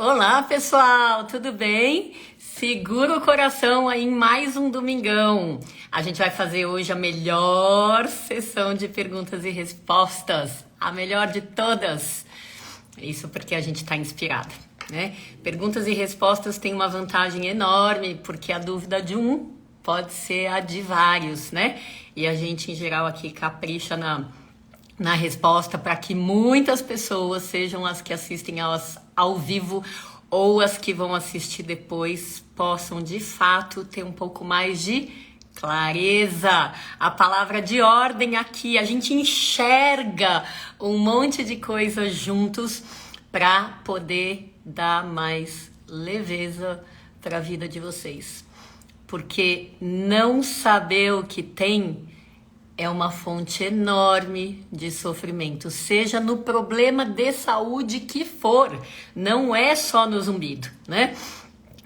Olá, pessoal, tudo bem? Segura o coração aí em mais um domingão. A gente vai fazer hoje a melhor sessão de perguntas e respostas, a melhor de todas. Isso porque a gente está inspirada, né? Perguntas e respostas têm uma vantagem enorme, porque a dúvida de um pode ser a de vários, né? E a gente, em geral, aqui capricha na resposta para que muitas pessoas, sejam as que assistem ao vivo ou as que vão assistir depois, possam de fato ter um pouco mais de clareza. A palavra de ordem aqui, a gente enxerga um monte de coisas juntos para poder dar mais leveza para a vida de vocês. Porque não saber o que tem é uma fonte enorme de sofrimento, seja no problema de saúde que for, não é só no zumbido, né?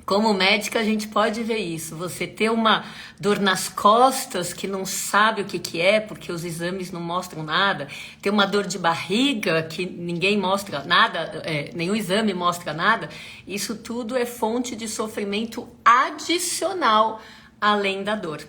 Como médica a gente pode ver isso, você ter uma dor nas costas que não sabe o que é, porque os exames não mostram nada, ter uma dor de barriga que ninguém mostra nada, nenhum exame mostra nada, isso tudo é fonte de sofrimento adicional além da dor.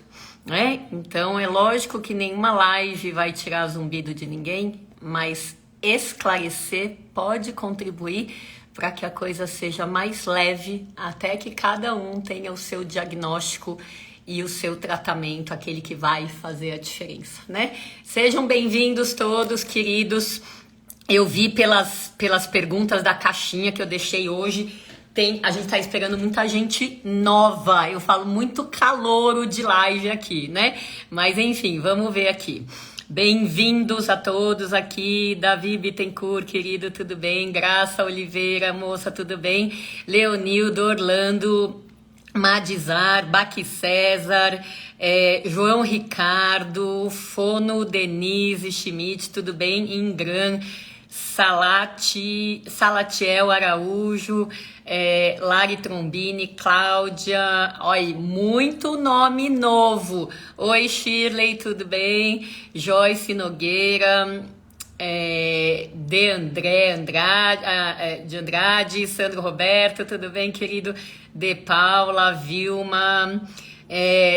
Então é lógico que nenhuma live vai tirar zumbido de ninguém, mas esclarecer pode contribuir para que a coisa seja mais leve, até que cada um tenha o seu diagnóstico e o seu tratamento, aquele que vai fazer a diferença, né? Sejam bem-vindos todos, queridos. Eu vi pelas perguntas da caixinha que eu deixei hoje, a gente tá esperando muita gente nova. Eu falo muito calouro de live aqui, né? Mas enfim, vamos ver aqui. Bem-vindos a todos aqui. Davi Bittencourt, querido, tudo bem? Graça Oliveira, moça, tudo bem? Leonildo, Orlando, Madizar, Baqui César, João Ricardo, Fono, Denise, Schmidt, tudo bem? Ingram, Salatiel Araújo, Lari Trombini, Cláudia, olha, muito nome novo. Oi, Shirley, tudo bem? Joyce Nogueira, de Andrade, Sandro Roberto, tudo bem, querido? De Paula, Vilma,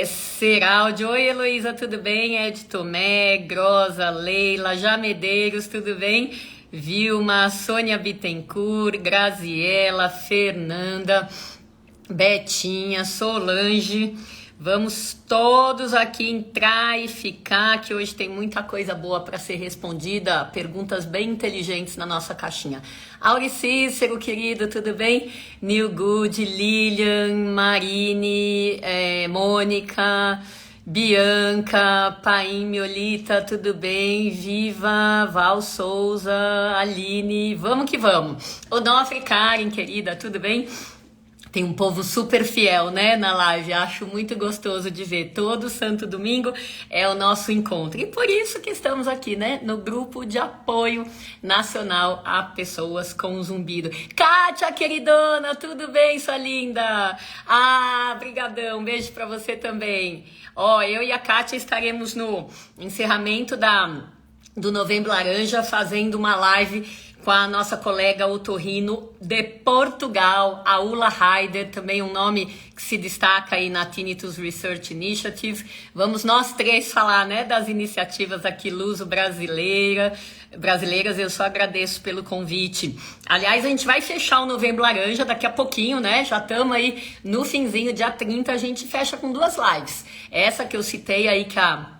Seraldi, oi, Heloísa, tudo bem? Ed Tomé, Grosa, Leila, Jamedeiros, tudo bem? Vilma, Sônia Bittencourt, Graziela, Fernanda, Betinha, Solange. Vamos todos aqui entrar e ficar, que hoje tem muita coisa boa para ser respondida, perguntas bem inteligentes na nossa caixinha. Auri Cícero, querido, tudo bem? Neil Good, Lilian, Marine, Mônica, Bianca, Paim, Miolita, tudo bem? Viva, Val Souza, Aline, vamos que vamos. Onofre, Karen, querida, tudo bem? Tem um povo super fiel, né, na live, acho muito gostoso de ver. Todo santo domingo é o nosso encontro. E por isso que estamos aqui, né, no grupo de apoio nacional a pessoas com zumbido. Kátia, queridona, tudo bem, sua linda? Brigadão, beijo pra você também. Eu e a Kátia estaremos no encerramento do Novembro Laranja fazendo uma live com a nossa colega otorrino de Portugal, a Ula Haider, também um nome que se destaca aí na Tinnitus Research Initiative. Vamos nós três falar, né, das iniciativas aqui luso-brasileiras. Eu só agradeço pelo convite. Aliás, a gente vai fechar o Novembro Laranja daqui a pouquinho, né? Já estamos aí no finzinho, dia 30, a gente fecha com 2 lives. Essa que eu citei aí que a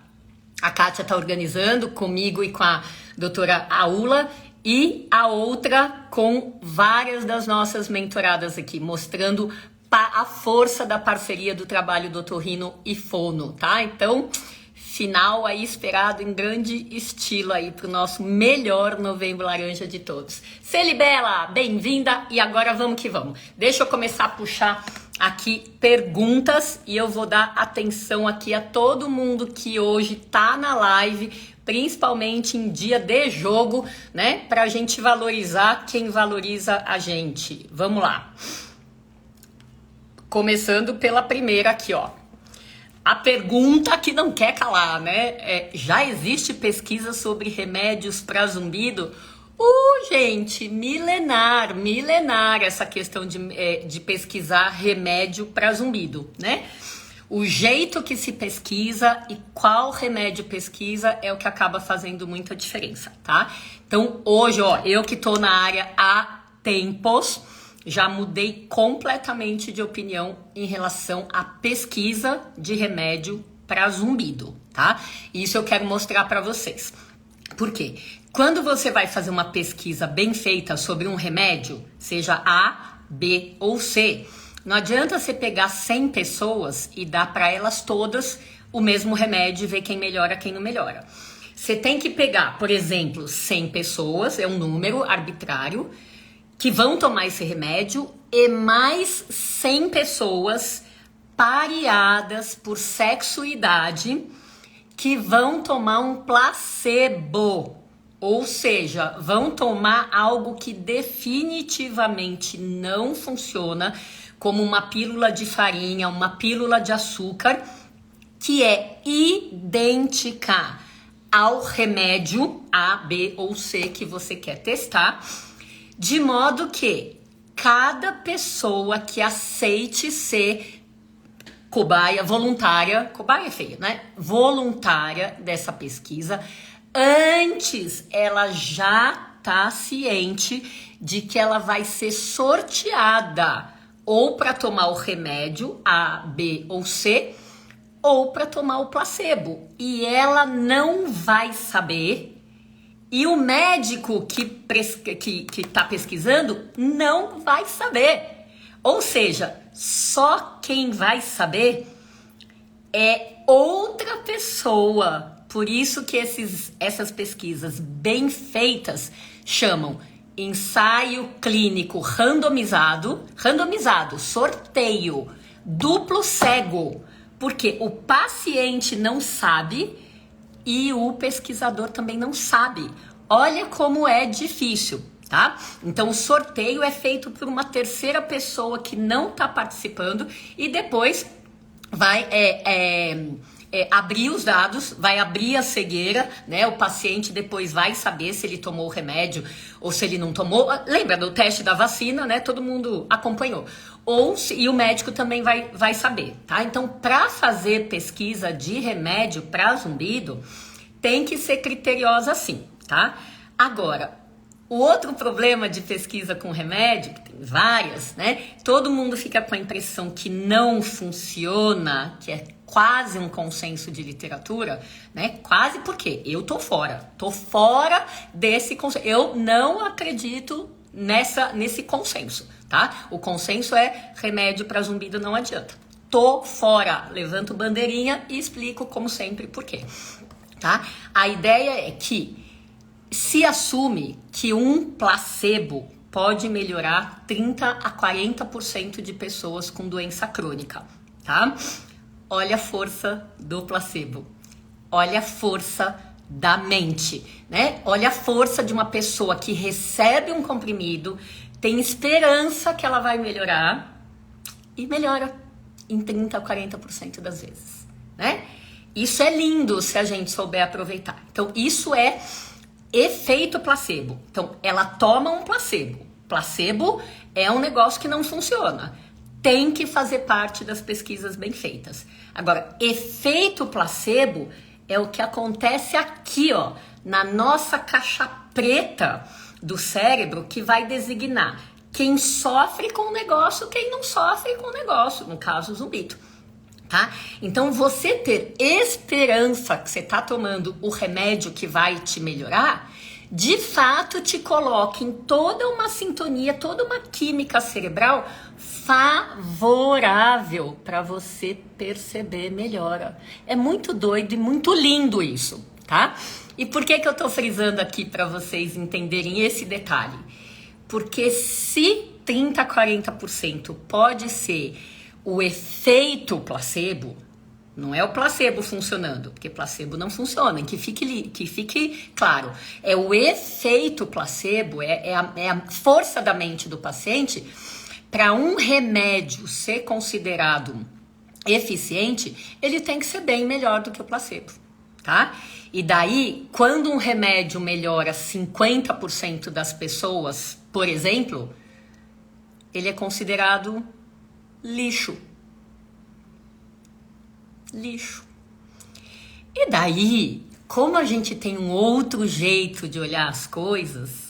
Kátia está organizando comigo e com a doutora Aula, e a outra com várias das nossas mentoradas aqui, mostrando a força da parceria do trabalho do otorrino e fono, tá? Então, final aí esperado em grande estilo aí pro nosso melhor Novembro Laranja de todos. Celibela, bem-vinda, e agora vamos que vamos. Deixa eu começar a puxar aqui perguntas e eu vou dar atenção aqui a todo mundo que hoje tá na live, principalmente em dia de jogo, né? Pra gente valorizar quem valoriza a gente. Vamos lá. Começando pela primeira aqui, ó. A pergunta que não quer calar, né? Já existe pesquisa sobre remédios para zumbido Gente, milenar essa questão de pesquisar remédio para zumbido, né? O jeito que se pesquisa e qual remédio pesquisa é o que acaba fazendo muita diferença, tá? Então, hoje, ó, eu que tô na área há tempos, já mudei completamente de opinião em relação à pesquisa de remédio para zumbido, tá? Isso eu quero mostrar para vocês. Por quê? Quando você vai fazer uma pesquisa bem feita sobre um remédio, seja A, B ou C, não adianta você pegar 100 pessoas e dar para elas todas o mesmo remédio e ver quem melhora, quem não melhora. Você tem que pegar, por exemplo, 100 pessoas, é um número arbitrário, que vão tomar esse remédio e mais 100 pessoas pareadas por sexo e idade que vão tomar um placebo. Ou seja, vão tomar algo que definitivamente não funciona, como uma pílula de farinha, uma pílula de açúcar, que é idêntica ao remédio A, B ou C que você quer testar, de modo que cada pessoa que aceite ser cobaia voluntária, cobaia é feia, né? Voluntária dessa pesquisa, antes ela já tá ciente de que ela vai ser sorteada ou para tomar o remédio A, B ou C, ou para tomar o placebo. E ela não vai saber, e o médico que tá pesquisando não vai saber. Ou seja, só quem vai saber é outra pessoa. Por isso que essas pesquisas bem feitas chamam ensaio clínico randomizado, sorteio, duplo cego, porque o paciente não sabe e o pesquisador também não sabe. Olha como é difícil, tá? Então o sorteio é feito por uma terceira pessoa que não está participando e depois vai abrir os dados, vai abrir a cegueira, né? O paciente depois vai saber se ele tomou o remédio ou se ele não tomou. Lembra do teste da vacina, né? Todo mundo acompanhou. E o médico também vai saber, tá? Então, para fazer pesquisa de remédio para zumbido, tem que ser criteriosa sim, tá? Agora, o outro problema de pesquisa com remédio, que tem várias, né? Todo mundo fica com a impressão que não funciona, que é quase um consenso de literatura, né? Quase porque eu tô fora desse consenso. Eu não acredito nesse consenso, tá? O consenso é remédio para zumbido não adianta. Tô fora, levanto bandeirinha e explico como sempre por quê, tá? A ideia é que se assume que um placebo pode melhorar 30 a 40% de pessoas com doença crônica, tá? Olha a força do placebo. Olha a força da mente, né? Olha a força de uma pessoa que recebe um comprimido, tem esperança que ela vai melhorar e melhora em 30 a 40% das vezes, né? Isso é lindo se a gente souber aproveitar. Então, isso é efeito placebo. Então, ela toma um placebo. Placebo é um negócio que não funciona. Tem que fazer parte das pesquisas bem feitas. Agora, efeito placebo é o que acontece aqui, ó, na nossa caixa preta do cérebro, que vai designar quem sofre com o negócio, quem não sofre com o negócio, no caso, o zumbido. Tá? Então, você ter esperança que você tá tomando o remédio que vai te melhorar, de fato te coloca em toda uma sintonia, toda uma química cerebral favorável para você perceber melhora. É muito doido e muito lindo isso, tá? E por que eu tô frisando aqui para vocês entenderem esse detalhe? Porque se 30 a 40% pode ser o efeito placebo, não é o placebo funcionando, porque placebo não funciona, que fique claro, é o efeito placebo, é a força da mente do paciente para um remédio ser considerado eficiente, ele tem que ser bem melhor do que o placebo, tá? E daí, quando um remédio melhora 50% das pessoas, por exemplo, ele é considerado lixo. Lixo. E daí, como a gente tem um outro jeito de olhar as coisas,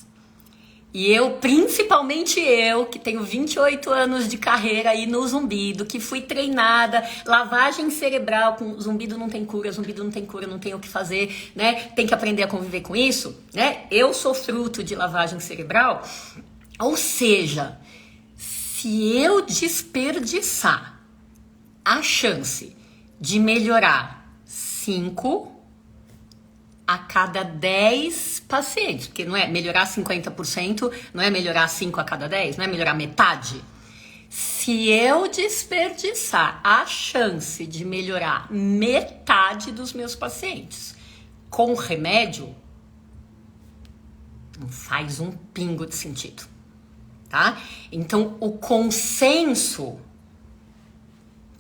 e eu, principalmente eu, que tenho 28 anos de carreira aí no zumbido, que fui treinada, lavagem cerebral, com zumbido não tem cura, não tem o que fazer, né? Tem que aprender a conviver com isso, né? Eu sou fruto de lavagem cerebral, ou seja, se eu desperdiçar a chance de melhorar 5 a cada 10 pacientes, porque não é melhorar 50%, não é melhorar 5 a cada 10, não é melhorar metade. Se eu desperdiçar a chance de melhorar metade dos meus pacientes com remédio, não faz um pingo de sentido, tá? Então, o consenso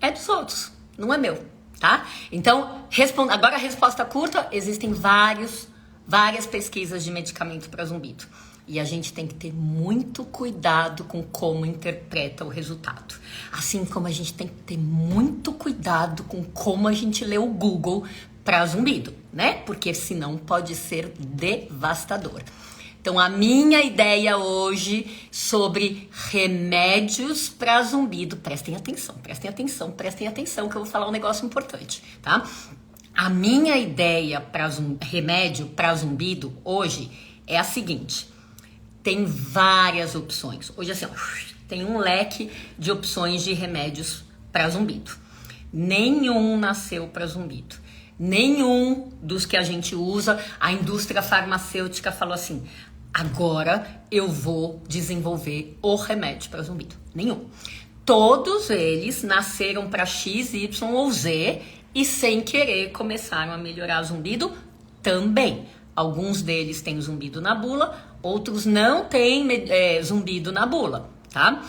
é dos outros, não é meu. Tá? Então, agora a resposta curta, existem várias pesquisas de medicamento para zumbido. E a gente tem que ter muito cuidado com como interpreta o resultado. Assim como a gente tem que ter muito cuidado com como a gente lê o Google para zumbido, né? Porque senão pode ser devastador. Então, a minha ideia hoje sobre remédios para zumbido, prestem atenção, que eu vou falar um negócio importante, tá? A minha ideia para remédio para zumbido hoje é a seguinte: tem várias opções. Hoje, assim, ó, tem um leque de opções de remédios para zumbido. Nenhum nasceu para zumbido. Nenhum dos que a gente usa, a indústria farmacêutica falou assim: agora eu vou desenvolver o remédio para zumbido. Nenhum. Todos eles nasceram para X, Y ou Z e sem querer começaram a melhorar zumbido também. Alguns deles têm zumbido na bula, outros não têm zumbido na bula, tá?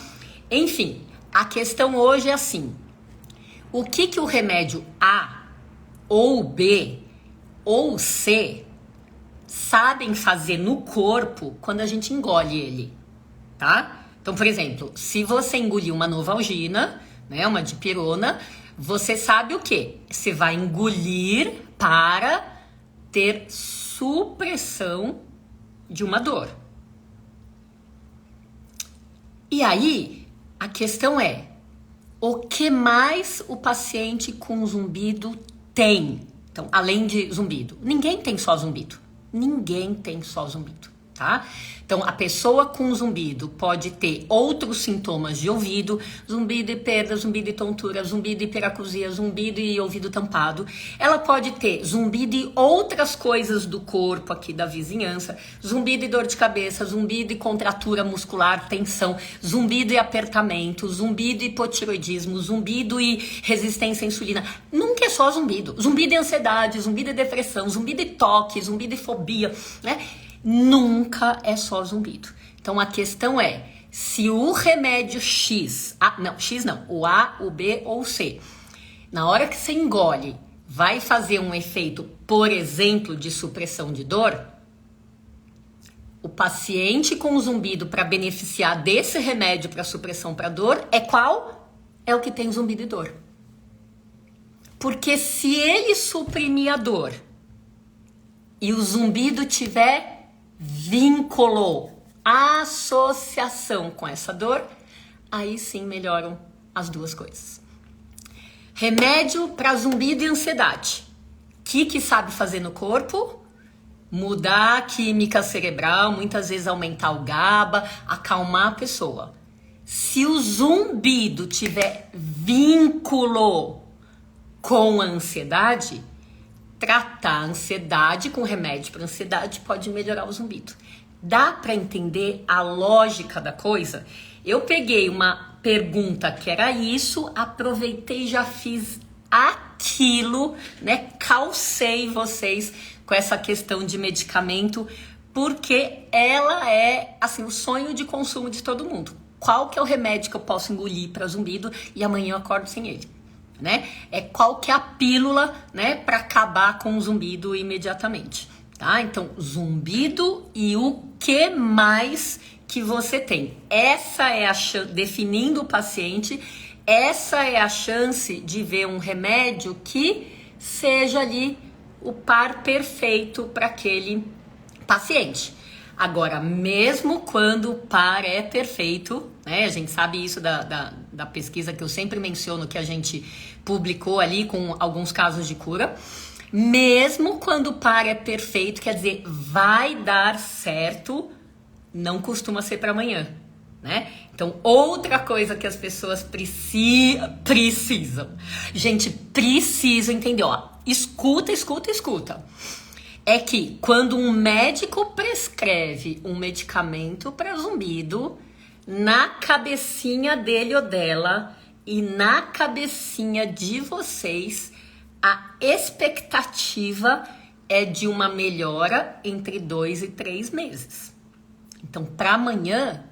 Enfim, a questão hoje é assim: o que o remédio A ou B ou C sabem fazer no corpo quando a gente engole ele, tá? Então, por exemplo, se você engolir uma Novalgina, né, uma dipirona, você sabe o quê? Você vai engolir para ter supressão de uma dor. E aí, a questão é: o que mais o paciente com zumbido tem? Então, além de zumbido, ninguém tem só zumbido. Ninguém tem só zumbido, tá? Então, a pessoa com zumbido pode ter outros sintomas de ouvido, zumbido e perda, zumbido e tontura, zumbido e hiperacusia, zumbido e ouvido tampado. Ela pode ter zumbido e outras coisas do corpo aqui da vizinhança, zumbido e dor de cabeça, zumbido e contratura muscular, tensão, zumbido e apertamento, zumbido e hipotiroidismo, zumbido e resistência à insulina. Nunca é só zumbido. Zumbido e ansiedade, zumbido e depressão, zumbido e toque, zumbido e fobia, né? Nunca é só zumbido. Então a questão é: se o remédio o A, o B ou o C, na hora que você engole, vai fazer um efeito, por exemplo, de supressão de dor, o paciente com zumbido para beneficiar desse remédio para supressão para dor é qual? É o que tem zumbido e dor. Porque se ele suprimir a dor e o zumbido tiver vínculo, associação com essa dor, aí sim melhoram as duas coisas. Remédio para zumbido e ansiedade. O que sabe fazer no corpo? Mudar a química cerebral, muitas vezes aumentar o GABA, acalmar a pessoa. Se o zumbido tiver vínculo com a ansiedade, tratar a ansiedade com remédio para ansiedade pode melhorar o zumbido. Dá para entender a lógica da coisa? Eu peguei uma pergunta que era isso, aproveitei e já fiz aquilo, né? Calcei vocês com essa questão de medicamento, porque ela é, assim, o sonho de consumo de todo mundo. Qual que é o remédio que eu posso engolir para zumbido e amanhã eu acordo sem ele? né? É qual que é a pílula, né, para acabar com o zumbido imediatamente, tá? Então, zumbido e o que mais que você tem. Essa é a chance, definindo o paciente, essa é a chance de ver um remédio que seja ali o par perfeito para aquele paciente. Agora, mesmo quando o par é perfeito, né? A gente sabe isso da pesquisa que eu sempre menciono, que a gente publicou ali com alguns casos de cura. Mesmo quando o par é perfeito, quer dizer, vai dar certo, não costuma ser para amanhã, né? Então, outra coisa que as pessoas precisam. Gente, precisam entender, ó. Escuta. É que quando um médico prescreve um medicamento para zumbido, na cabecinha dele ou dela e na cabecinha de vocês, a expectativa é de uma melhora entre 2 e 3 meses. Então, para amanhã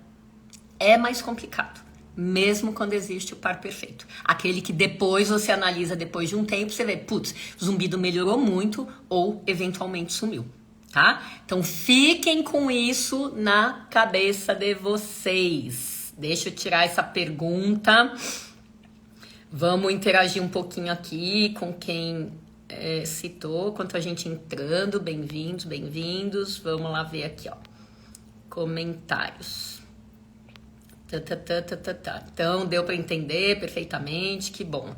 é mais complicado, mesmo quando existe o par perfeito. Aquele que depois você analisa, depois de um tempo, você vê, putz, o zumbido melhorou muito ou eventualmente sumiu, tá? Então fiquem com isso na cabeça de vocês. Deixa eu tirar essa pergunta. Vamos interagir um pouquinho aqui com quem citou, quanto a gente entrando. Bem-vindos. Vamos lá ver aqui, ó. Comentários. Então, deu para entender perfeitamente, que bom.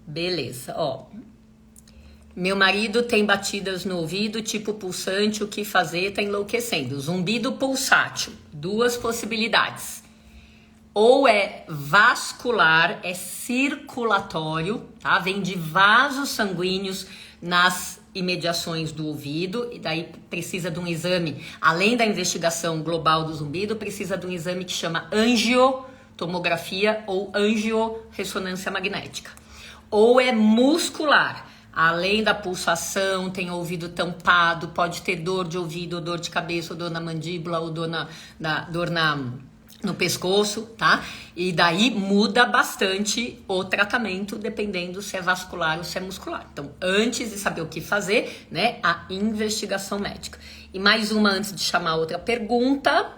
Beleza, ó. Meu marido tem batidas no ouvido, tipo pulsante, o que fazer? Tá enlouquecendo. Zumbido pulsátil, 2 possibilidades. Ou é vascular, é circulatório, tá? Vem de vasos sanguíneos nas imediações do ouvido, e daí precisa de um exame, além da investigação global do zumbido, precisa de um exame que chama angiotomografia ou angiorressonância magnética. Ou é muscular, além da pulsação, tem ouvido tampado, pode ter dor de ouvido, ou dor de cabeça, ou dor na mandíbula, ou dor no pescoço, tá? E daí muda bastante o tratamento, dependendo se é vascular ou se é muscular. Então, antes de saber o que fazer, né, a investigação médica. E mais uma antes de chamar outra pergunta.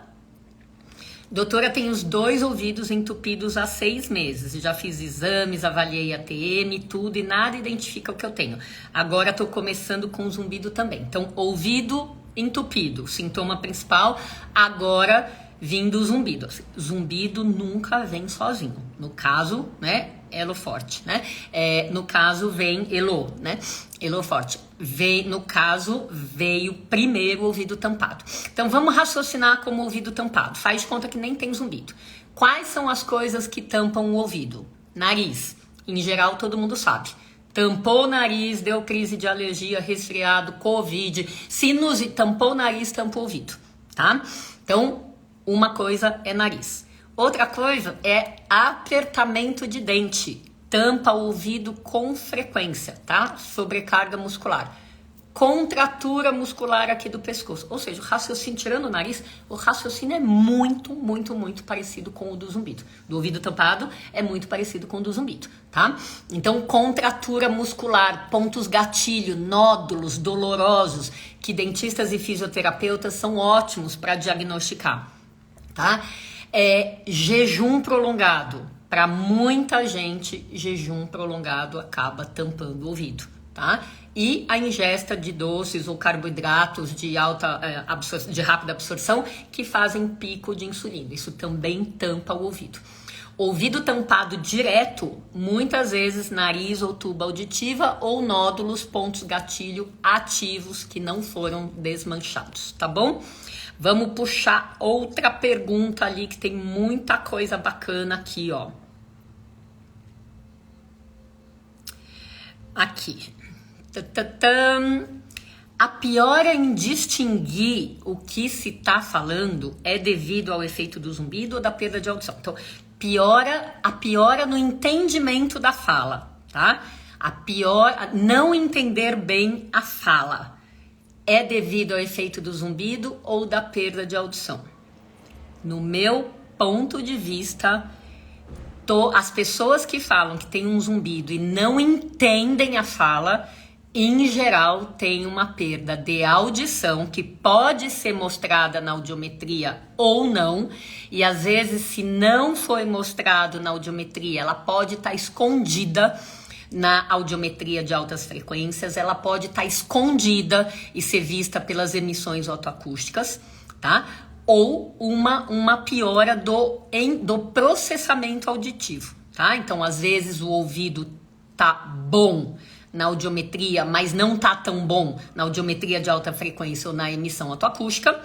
Doutora, tenho os 2 ouvidos entupidos há 6 meses. Já fiz exames, avaliei a TM, tudo, e nada identifica o que eu tenho. Agora tô começando com zumbido também. Então, ouvido entupido, sintoma principal. Agora vindo o zumbido. Assim, zumbido nunca vem sozinho. No caso, né, elo forte, né? No caso vem elo, né? Elo forte. No caso, veio primeiro o ouvido tampado. Então vamos raciocinar como ouvido tampado. Faz de conta que nem tem zumbido. Quais são as coisas que tampam o ouvido? Nariz. Em geral, todo mundo sabe. Tampou o nariz, deu crise de alergia, resfriado, covid, sinusite, tampou o nariz, tampou o ouvido, tá? Então, uma coisa é nariz. Outra coisa é apertamento de dente. Tampa o ouvido com frequência, tá? Sobrecarga muscular. Contratura muscular aqui do pescoço. Ou seja, o raciocínio, tirando o nariz, o raciocínio é muito, muito, muito parecido com o do zumbido. Do ouvido tampado é muito parecido com o do zumbido, tá? Então, contratura muscular, pontos gatilho, nódulos dolorosos, que dentistas e fisioterapeutas são ótimos para diagnosticar, tá? Jejum prolongado. Para muita gente, jejum prolongado acaba tampando o ouvido, tá? E a ingesta de doces ou carboidratos de de rápida absorção que fazem pico de insulina. Isso também tampa o ouvido. Ouvido tampado direto, muitas vezes nariz ou tuba auditiva ou nódulos, pontos gatilho ativos que não foram desmanchados, tá bom? Vamos puxar outra pergunta ali que tem muita coisa bacana aqui, ó. Aqui. A piora em distinguir o que se está falando é devido ao efeito do zumbido ou da perda de audição. Então, a piora no entendimento da fala, tá? Não entender bem a fala é devido ao efeito do zumbido ou da perda de audição? No meu ponto de vista, as pessoas que falam que tem um zumbido e não entendem a fala, em geral, tem uma perda de audição que pode ser mostrada na audiometria ou não. E às vezes, se não foi mostrado na audiometria, ela pode estar escondida na audiometria de altas frequências, ela pode estar escondida e ser vista pelas emissões otoacústicas, tá? Ou uma piora do processamento auditivo, tá? Então, às vezes, o ouvido tá bom na audiometria, mas não tá tão bom na audiometria de alta frequência ou na emissão otoacústica,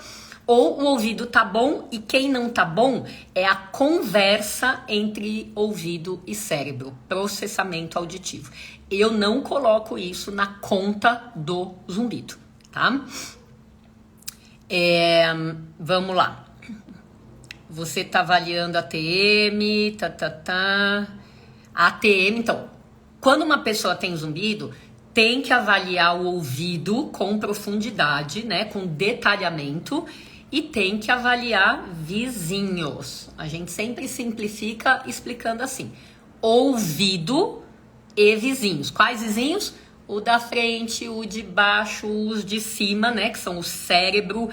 ou o ouvido tá bom e quem não tá bom é a conversa entre ouvido e cérebro, processamento auditivo. Eu não coloco isso na conta do zumbido, tá? Vamos lá. Você tá avaliando a ATM, A ATM, então, quando uma pessoa tem zumbido, tem que avaliar o ouvido com profundidade, né, com detalhamento, e tem que avaliar vizinhos. A gente sempre simplifica explicando assim: ouvido e vizinhos. Quais vizinhos? O da frente, o de baixo, os de cima, né, que são o cérebro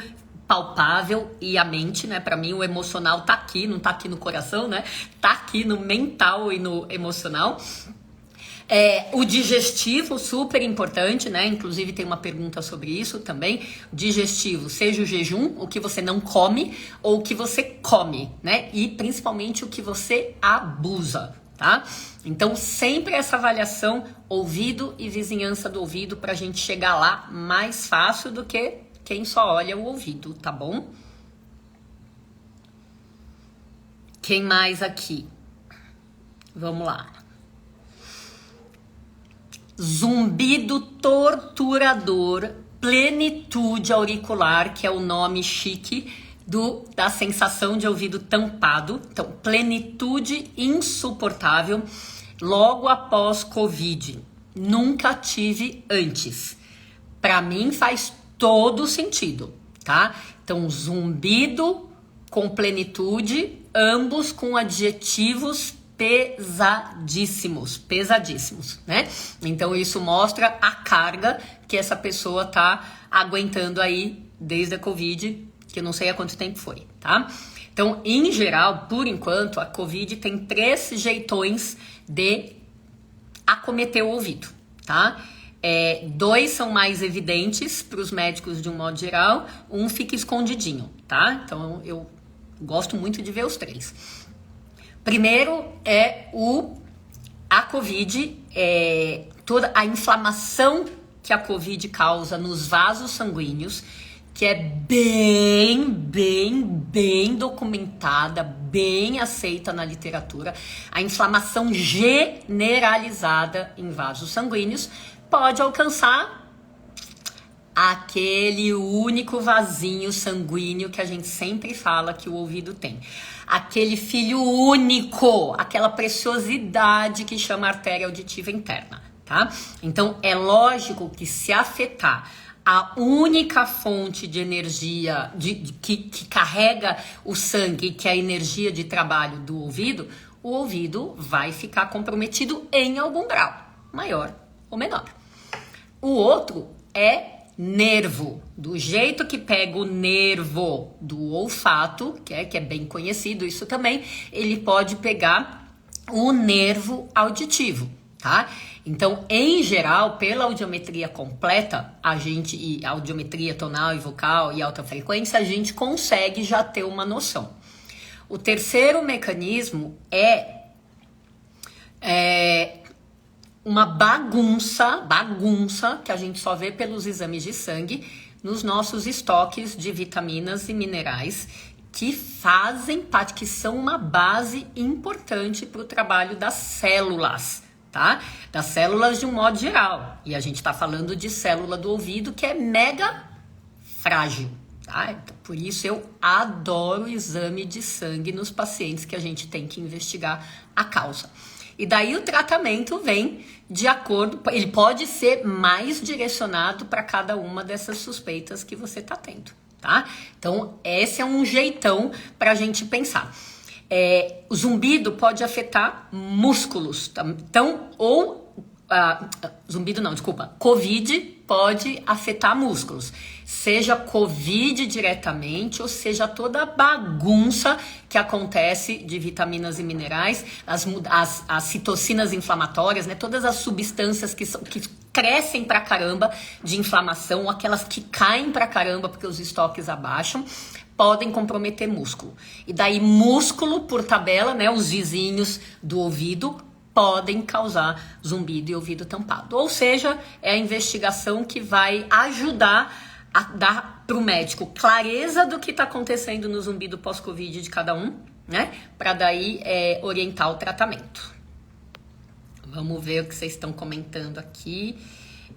palpável e a mente, né? Para mim o emocional tá aqui, não tá aqui no coração, né? Tá aqui no mental e no emocional. O digestivo, super importante, né? Inclusive tem uma pergunta sobre isso também. Digestivo, seja o jejum, o que você não come, ou o que você come, né? E principalmente o que você abusa, tá? Então sempre essa avaliação, ouvido e vizinhança do ouvido, pra gente chegar lá mais fácil do que quem só olha o ouvido, tá bom? Quem mais aqui? Vamos lá. Zumbido torturador, plenitude auricular, que é o nome chique da sensação de ouvido tampado. Então, plenitude insuportável logo após Covid. Nunca tive antes. Para mim faz todo sentido, tá? Então, zumbido com plenitude, ambos com adjetivos pesadíssimos, né? Então isso mostra a carga que essa pessoa tá aguentando aí desde a Covid, que eu não sei há quanto tempo foi, tá? Então, em geral, por enquanto, a Covid tem 3 jeitões de acometer o ouvido, tá? 2 são mais evidentes para os médicos de um modo geral, um fica escondidinho, tá? Então eu gosto muito de ver os 3. Primeiro a Covid, toda a inflamação que a Covid causa nos vasos sanguíneos, que é bem documentada, bem aceita na literatura. A inflamação generalizada em vasos sanguíneos pode alcançar aquele único vasinho sanguíneo que a gente sempre fala que o ouvido tem. Aquele filho único, aquela preciosidade que chama artéria auditiva interna, tá? Então, é lógico que se afetar a única fonte de energia que carrega o sangue, que é a energia de trabalho do ouvido, o ouvido vai ficar comprometido em algum grau, maior ou menor. O outro é nervo, do jeito que pega o nervo do olfato, que é bem conhecido isso também, ele pode pegar o nervo auditivo, tá? Então, em geral, pela audiometria completa, e audiometria tonal e vocal e alta frequência, a gente consegue já ter uma noção. O terceiro mecanismo é uma bagunça que a gente só vê pelos exames de sangue nos nossos estoques de vitaminas e minerais que fazem parte, que são uma base importante para o trabalho das células, tá? Das células de um modo geral. E a gente está falando de célula do ouvido que é mega frágil, tá? Então, por isso eu adoro o exame de sangue nos pacientes que a gente tem que investigar a causa. E daí o tratamento vem de acordo, ele pode ser mais direcionado para cada uma dessas suspeitas que você está tendo, tá? Então, esse é um jeitão para a gente pensar. O zumbido pode afetar músculos. Então, zumbido não, desculpa. Covid pode afetar músculos. Seja Covid diretamente, ou seja toda a bagunça que acontece de vitaminas e minerais, as citocinas inflamatórias, né? Todas as substâncias que crescem pra caramba de inflamação, aquelas que caem pra caramba porque os estoques abaixam, podem comprometer músculo. E daí músculo, por tabela, né? Os vizinhos do ouvido podem causar zumbido e ouvido tampado. Ou seja, é a investigação que vai ajudar a dar para o médico clareza do que está acontecendo no zumbido pós-Covid de cada um, né? Para daí orientar o tratamento. Vamos ver o que vocês estão comentando aqui.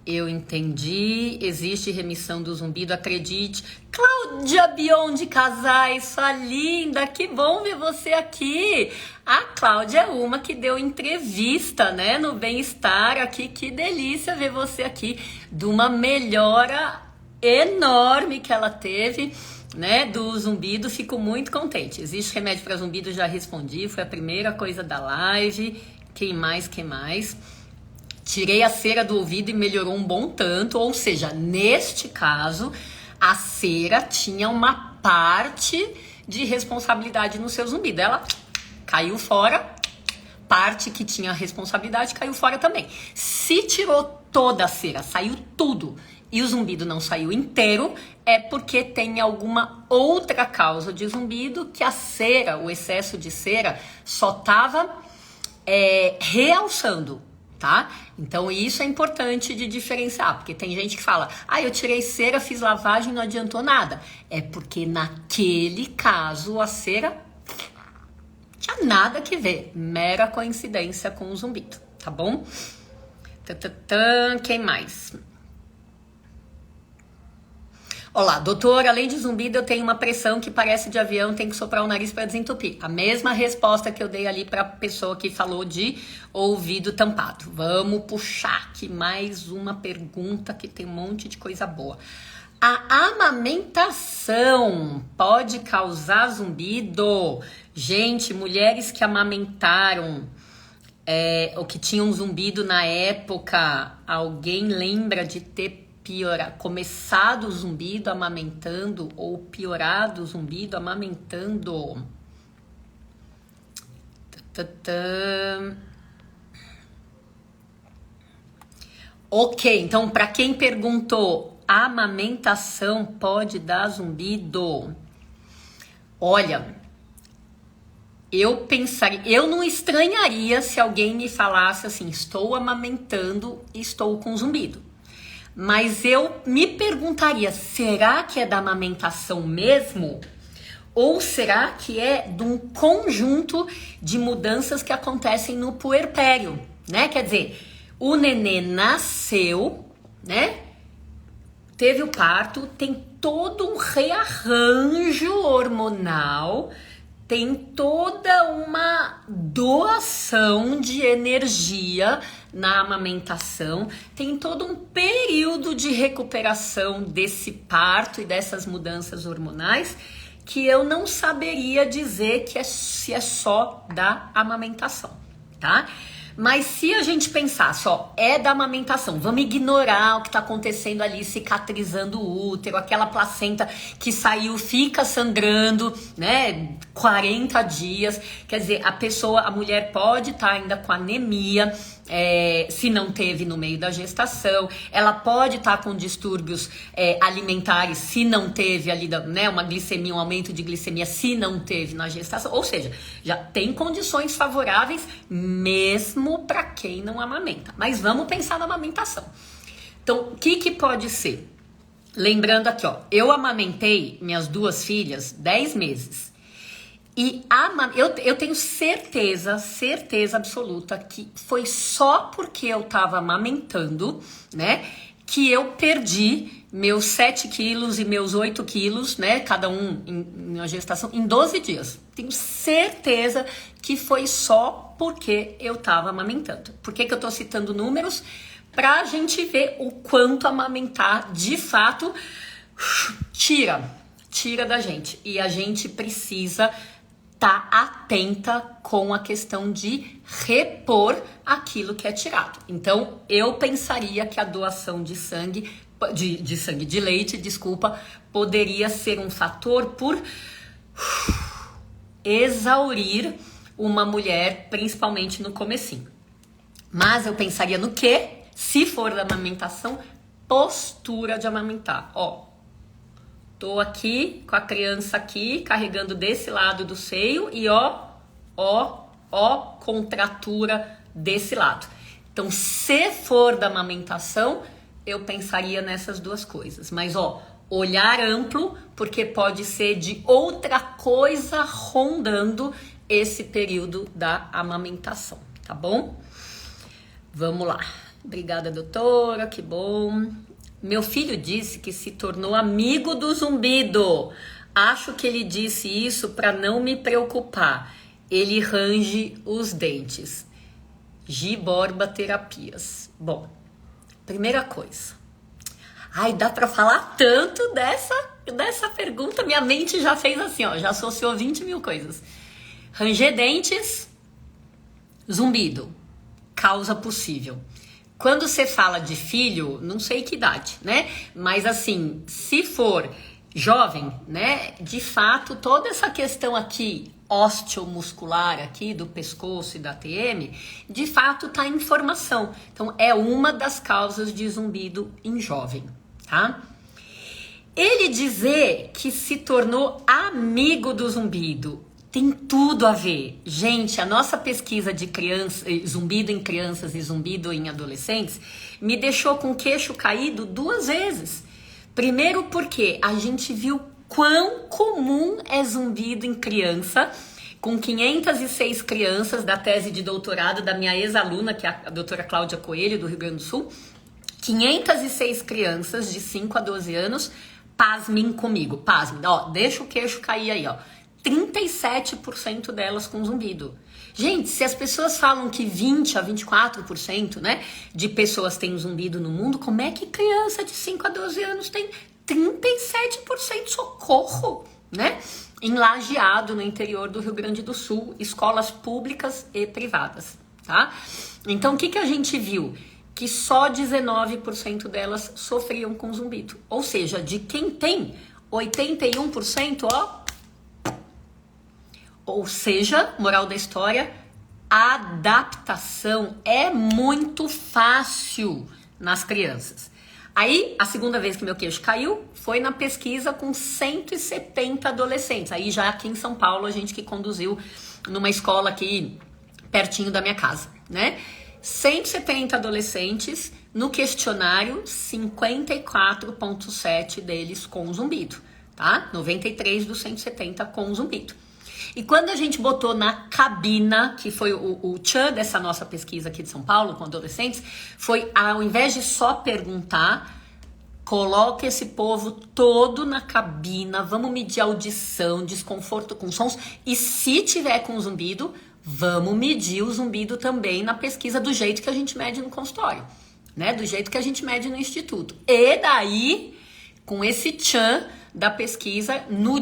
Eu entendi. Existe remissão do zumbido, acredite. Cláudia Bion de Casais, sua linda, que bom ver você aqui. A Cláudia é uma que deu entrevista, né, no Bem-Estar aqui. Que delícia ver você aqui, de uma melhora enorme que ela teve, né, do zumbido. Fico muito contente. Existe remédio para zumbido, já respondi, foi a primeira coisa da live. Quem mais? Tirei a cera do ouvido e melhorou um bom tanto, ou seja, neste caso, a cera tinha uma parte de responsabilidade no seu zumbido. Ela caiu fora, parte que tinha responsabilidade caiu fora também. Se tirou toda a cera, saiu tudo, e o zumbido não saiu inteiro, é porque tem alguma outra causa de zumbido que a cera, o excesso de cera, só estava realçando. Tá? Então isso é importante de diferenciar, porque tem gente que fala, eu tirei cera, fiz lavagem, não adiantou nada. É porque naquele caso a cera tinha nada que ver, mera coincidência com o zumbido, tá bom? Quem mais? Olá, doutor, além de zumbido eu tenho uma pressão que parece de avião, tem que soprar o nariz para desentupir. A mesma resposta que eu dei ali para a pessoa que falou de ouvido tampado. Vamos puxar aqui mais uma pergunta que tem um monte de coisa boa. A amamentação pode causar zumbido? Gente, mulheres que amamentaram ou que tinham zumbido na época, alguém lembra de ter começado o zumbido amamentando ou piorado o zumbido amamentando? Ok, então para quem perguntou, a amamentação pode dar zumbido? Olha, eu não estranharia se alguém me falasse assim, estou amamentando e estou com zumbido. Mas eu me perguntaria, será que é da amamentação mesmo? Ou será que é de um conjunto de mudanças que acontecem no puerpério, né? Quer dizer, o nenê nasceu, né? Teve o parto, tem todo um rearranjo hormonal, tem toda uma doação de energia na amamentação, tem todo um período de recuperação desse parto e dessas mudanças hormonais que eu não saberia dizer se é só da amamentação, tá? Mas se a gente pensar só, é da amamentação, vamos ignorar o que está acontecendo ali, cicatrizando o útero, aquela placenta que saiu, fica sangrando, né, 40 dias, quer dizer, a mulher pode estar ainda com anemia, se não teve no meio da gestação, ela pode estar com distúrbios alimentares, se não teve ali, né, uma glicemia, um aumento de glicemia, se não teve na gestação, ou seja, já tem condições favoráveis mesmo para quem não amamenta. Mas vamos pensar na amamentação. Então, o que pode ser? Lembrando aqui, ó, eu amamentei minhas duas filhas 10 meses. E eu tenho certeza absoluta que foi só porque eu tava amamentando, né, que eu perdi meus 7 quilos e meus 8 quilos, né, cada um em uma gestação, em 12 dias. Tenho certeza que foi só porque eu tava amamentando. Por que eu tô citando números? Pra gente ver o quanto amamentar, de fato, tira da gente. E a gente precisa tá atenta com a questão de repor aquilo que é tirado. Então, eu pensaria que a doação de sangue, de leite, desculpa, poderia ser um fator por exaurir uma mulher, principalmente no comecinho. Mas eu pensaria no quê? Se for da amamentação, postura de amamentar. Ó, tô aqui com a criança aqui, carregando desse lado do seio e contratura desse lado. Então, se for da amamentação, eu pensaria nessas duas coisas. Mas, olhar amplo, porque pode ser de outra coisa rondando esse período da amamentação, tá bom? Vamos lá. Obrigada, doutora, que bom. Meu filho disse que se tornou amigo do zumbido. Acho que ele disse isso para não me preocupar. Ele range os dentes. Giborba Terapias. Bom, primeira coisa. Ai, dá para falar tanto dessa pergunta. Minha mente já fez assim, já associou 20 mil coisas. Ranger dentes, zumbido, causa possível. Quando você fala de filho, não sei que idade, né? Mas assim, se for jovem, né? De fato, toda essa questão aqui, osteomuscular aqui do pescoço e da TM, de fato tá em formação. Então, é uma das causas de zumbido em jovem, tá? Ele dizer que se tornou amigo do zumbido tem tudo a ver. Gente, a nossa pesquisa de zumbido em crianças e zumbido em adolescentes me deixou com o queixo caído 2 vezes. Primeiro porque a gente viu quão comum é zumbido em criança, com 506 crianças da tese de doutorado da minha ex-aluna, que é a doutora Cláudia Coelho, do Rio Grande do Sul. 506 crianças de 5 a 12 anos, pasmem comigo, pasmem. Deixa o queixo cair aí, 37% delas com zumbido. Gente, se as pessoas falam que 20 a 24%, né, de pessoas têm zumbido no mundo, como é que criança de 5 a 12 anos tem 37%? Socorro, né? Em Lajeado, no interior do Rio Grande do Sul, escolas públicas e privadas, tá? Então, o que a gente viu? Que só 19% delas sofriam com zumbido. Ou seja, de quem tem, 81%, Ou seja, moral da história, a adaptação é muito fácil nas crianças. Aí, a segunda vez que meu queixo caiu foi na pesquisa com 170 adolescentes. Aí já aqui em São Paulo, a gente que conduziu numa escola aqui pertinho da minha casa, né? 170 adolescentes, no questionário, 54,7 deles com zumbido, tá? 93 dos 170 com zumbido. E quando a gente botou na cabina, que foi o tchan dessa nossa pesquisa aqui de São Paulo, com adolescentes, foi ao invés de só perguntar, coloca esse povo todo na cabina, vamos medir audição, desconforto com sons, e se tiver com zumbido, vamos medir o zumbido também na pesquisa do jeito que a gente mede no consultório, né? Do jeito que a gente mede no instituto. E daí, com esse tchan da pesquisa, no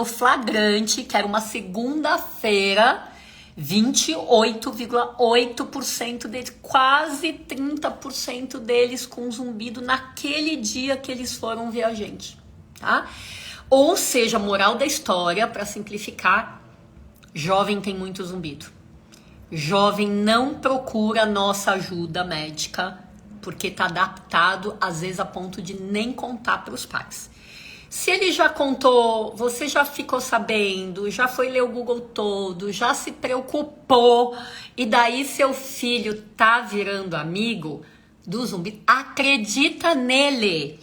flagrante, que era uma segunda-feira, 28,8% deles, quase 30% deles com zumbido naquele dia que eles foram ver a gente, tá? Ou seja, moral da história, para simplificar, jovem tem muito zumbido. Jovem não procura nossa ajuda médica, porque tá adaptado, às vezes, a ponto de nem contar para os pais. Se ele já contou, você já ficou sabendo, já foi ler o Google todo, já se preocupou, e daí seu filho tá virando amigo do zumbido, acredita nele,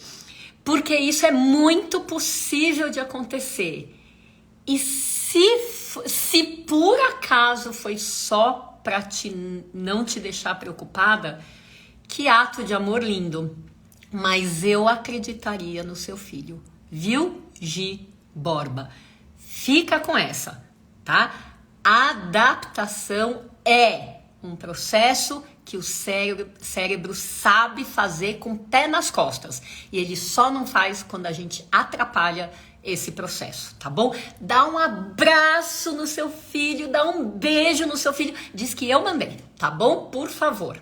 porque isso é muito possível de acontecer. E se por acaso foi só para não te deixar preocupada, que ato de amor lindo, mas eu acreditaria no seu filho, viu, Giborba? Fica com essa, tá? A adaptação é um processo que o cérebro sabe fazer com o pé nas costas, e ele só não faz quando a gente atrapalha esse processo, tá bom? Dá um abraço no seu filho, dá um beijo no seu filho, diz que eu mandei, tá bom? Por favor.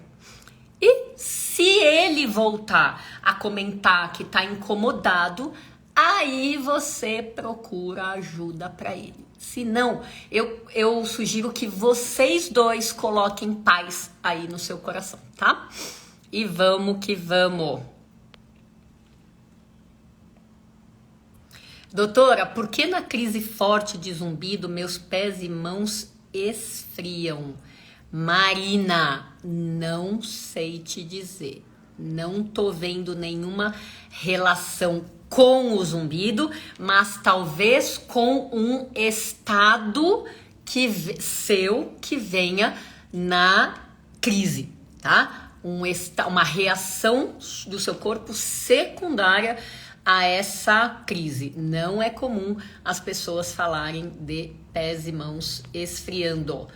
E se ele voltar a comentar que tá incomodado, aí você procura ajuda para ele. Se não, eu sugiro que vocês dois coloquem paz aí no seu coração, tá? E vamos que vamos. Doutora, por que na crise forte de zumbido meus pés e mãos esfriam? Marina, não sei te dizer. Não tô vendo nenhuma relação com o zumbido, mas talvez com um estado que venha na crise, tá? Uma reação do seu corpo secundária a essa crise. Não é comum as pessoas falarem de pés e mãos esfriando.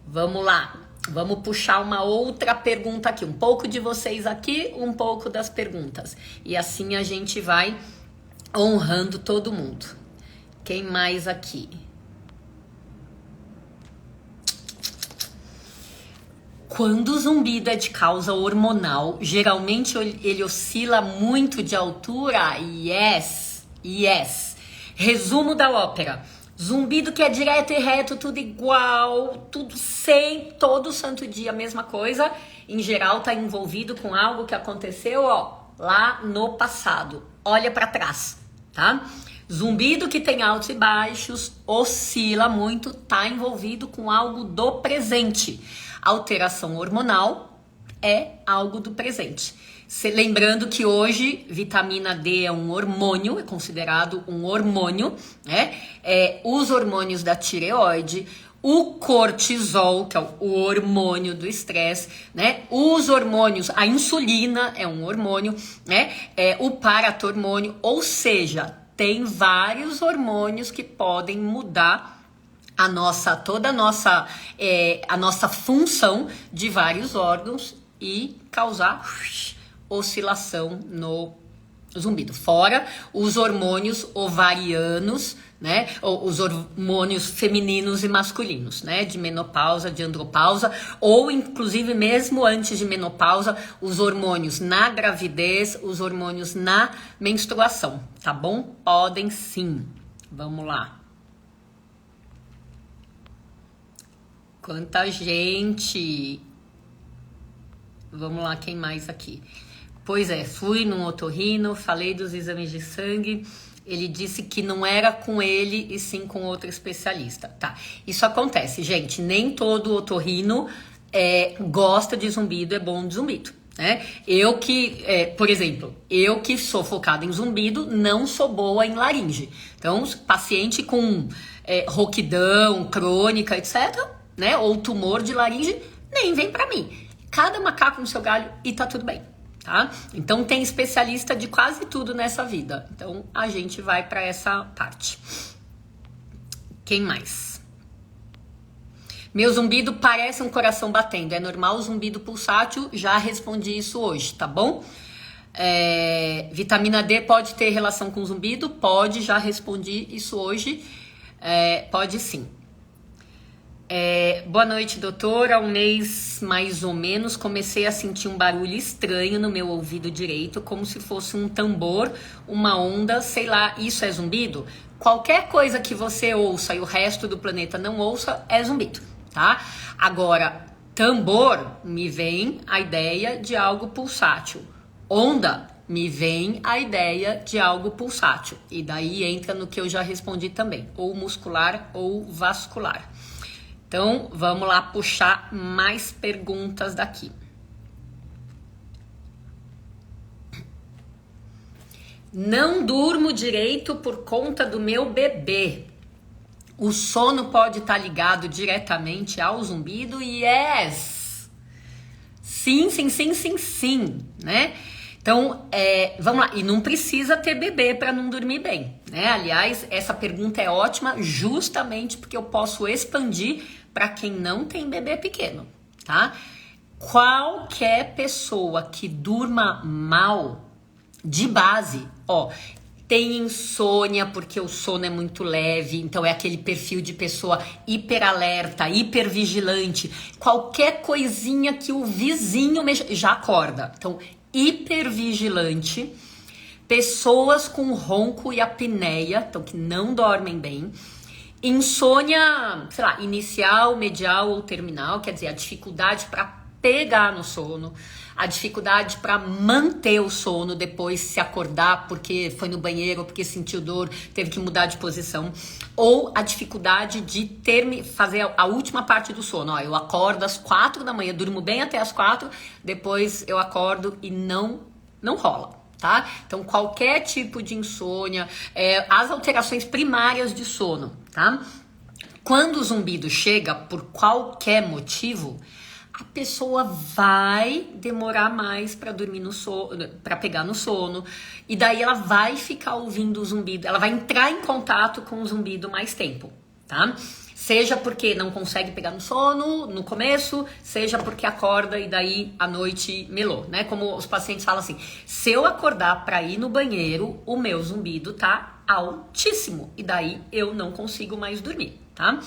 Vamos lá, vamos puxar uma outra pergunta aqui. Um pouco de vocês aqui, um pouco das perguntas. E assim a gente vai honrando todo mundo. Quem mais aqui? Quando o zumbido é de causa hormonal, geralmente ele oscila muito de altura? Yes. Resumo da ópera. Zumbido que é direto e reto, tudo igual, tudo sempre, todo santo dia, a mesma coisa. Em geral, tá envolvido com algo que aconteceu, lá no passado. Olha para trás, tá? Zumbido que tem altos e baixos, oscila muito, tá envolvido com algo do presente. Alteração hormonal é algo do presente. Lembrando que hoje vitamina D é um hormônio, é considerado um hormônio, né? Os hormônios da tireoide, o cortisol, que é o hormônio do estresse, né? Os hormônios, a insulina é um hormônio, né? O paratormônio, ou seja, tem vários hormônios que podem mudar toda a nossa função de vários órgãos e causar oscilação no zumbido. Fora os hormônios ovarianos, né? Os hormônios femininos e masculinos, né? De menopausa, de andropausa, ou inclusive mesmo antes de menopausa, os hormônios na gravidez, os hormônios na menstruação, tá bom? Podem sim. Vamos lá. Quanta gente! Vamos lá, quem mais aqui? Pois é, fui num otorrino, falei dos exames de sangue, ele disse que não era com ele e sim com outro especialista. Tá, isso acontece, gente, nem todo otorrino gosta de zumbido, é bom de zumbido, né? Por exemplo, eu que sou focada em zumbido, não sou boa em laringe. Então, paciente com rouquidão, crônica, etc., né, ou tumor de laringe, nem vem pra mim. Cada macaco no seu galho e tá tudo bem, tá? Então tem especialista de quase tudo nessa vida. Então a gente vai pra essa parte. Quem mais? Meu zumbido parece um coração batendo. É normal o zumbido pulsátil? Já respondi isso hoje, tá bom? Vitamina D pode ter relação com zumbido? Pode, já respondi isso hoje. Pode sim. Boa noite, doutora. Há um mês, mais ou menos, comecei a sentir um barulho estranho no meu ouvido direito, como se fosse um tambor, uma onda, sei lá, isso é zumbido? Qualquer coisa que você ouça e o resto do planeta não ouça, é zumbido, tá? Agora, tambor, me vem a ideia de algo pulsátil. Onda, me vem a ideia de algo pulsátil. E daí entra no que eu já respondi também, ou muscular ou vascular. Então, vamos lá puxar mais perguntas daqui. Não durmo direito por conta do meu bebê. O sono pode estar ligado diretamente ao zumbido? Yes! Sim, né? Então, vamos lá. E não precisa ter bebê para não dormir bem, né? Aliás, essa pergunta é ótima justamente porque eu posso expandir para quem não tem bebê pequeno, tá? Qualquer pessoa que durma mal, de base, Tem insônia porque o sono é muito leve, então é aquele perfil de pessoa hiperalerta, hipervigilante. Qualquer coisinha que o vizinho já acorda. Então, hipervigilante. Pessoas com ronco e apneia, então que não dormem bem. Insônia, sei lá, inicial, medial ou terminal, quer dizer, a dificuldade para pegar no sono, a dificuldade para manter o sono depois se acordar porque foi no banheiro, porque sentiu dor, teve que mudar de posição, ou a dificuldade de fazer a última parte do sono. Ó, eu acordo às 4 da manhã, durmo bem até às 4, depois eu acordo e não rola. Tá? Então, qualquer tipo de insônia, as alterações primárias de sono, tá? Quando o zumbido chega por qualquer motivo, a pessoa vai demorar mais para dormir no sono, para pegar no sono, e daí ela vai ficar ouvindo o zumbido, ela vai entrar em contato com o zumbido mais tempo, tá? Seja porque não consegue pegar no sono no começo, seja porque acorda e daí à noite melou, né? Como os pacientes falam assim, se eu acordar para ir no banheiro, o meu zumbido tá altíssimo e daí eu não consigo mais dormir, tá?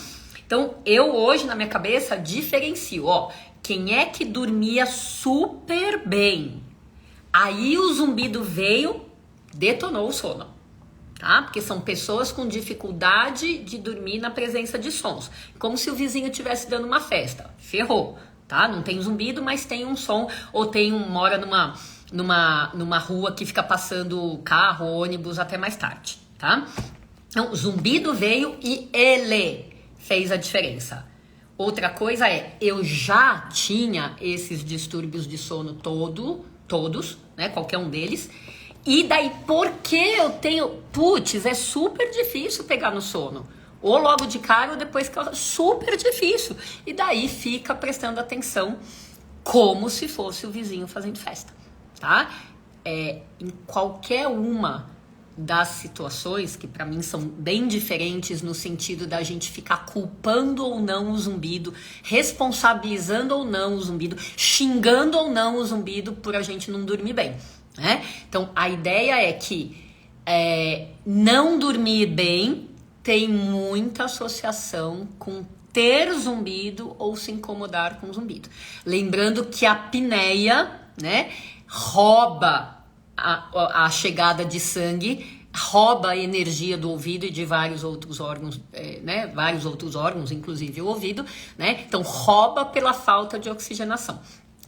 Então, eu hoje na minha cabeça diferencio, ó, quem é que dormia super bem? Aí o zumbido veio, detonou o sono. Tá? Porque são pessoas com dificuldade de dormir na presença de sons. Como se o vizinho estivesse dando uma festa. Ferrou, tá? Não tem zumbido, mas tem um som. Ou mora numa rua que fica passando carro, ônibus até mais tarde, tá? Então, o zumbido veio e ele fez a diferença. Outra coisa eu já tinha esses distúrbios de sono todos, né? Qualquer um deles. E daí, porque eu tenho... Putz, é super difícil pegar no sono. Ou logo de cara ou depois que eu... Super difícil. E daí fica prestando atenção como se fosse o vizinho fazendo festa, tá? Em qualquer uma das situações, que pra mim são bem diferentes no sentido da gente ficar culpando ou não o zumbido, responsabilizando ou não o zumbido, xingando ou não o zumbido por a gente não dormir bem. Né? Então, a ideia é que não dormir bem tem muita associação com ter zumbido ou se incomodar com zumbido. Lembrando que a apneia, né, rouba a chegada de sangue, rouba a energia do ouvido e de vários outros órgãos, né, vários outros órgãos, inclusive o ouvido, né? Então, rouba pela falta de oxigenação.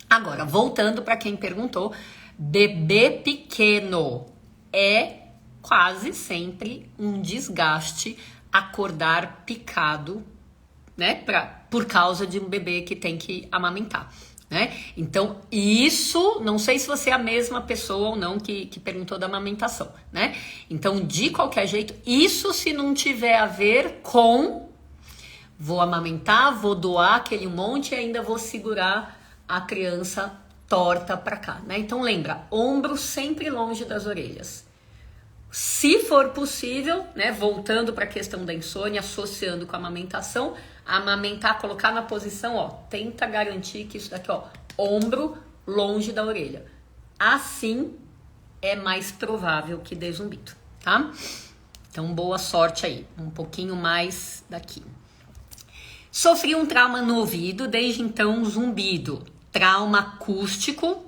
Agora, voltando para quem perguntou, bebê pequeno é quase sempre um desgaste acordar picado, né? Por causa de um bebê que tem que amamentar, né? Então, isso, não sei se você é a mesma pessoa ou não que perguntou da amamentação, né? Então, de qualquer jeito, isso se não tiver a ver com vou amamentar, vou doar aquele monte e ainda vou segurar a criança torta para cá, né? Então lembra, ombro sempre longe das orelhas. Se for possível, né, voltando para a questão da insônia, associando com a amamentação, amamentar, colocar na posição, ó, tenta garantir que isso daqui, ó, ombro longe da orelha. Assim é mais provável que dê zumbido, tá? Então boa sorte aí, um pouquinho mais daqui. Sofri um trauma no ouvido, desde então zumbido. Trauma acústico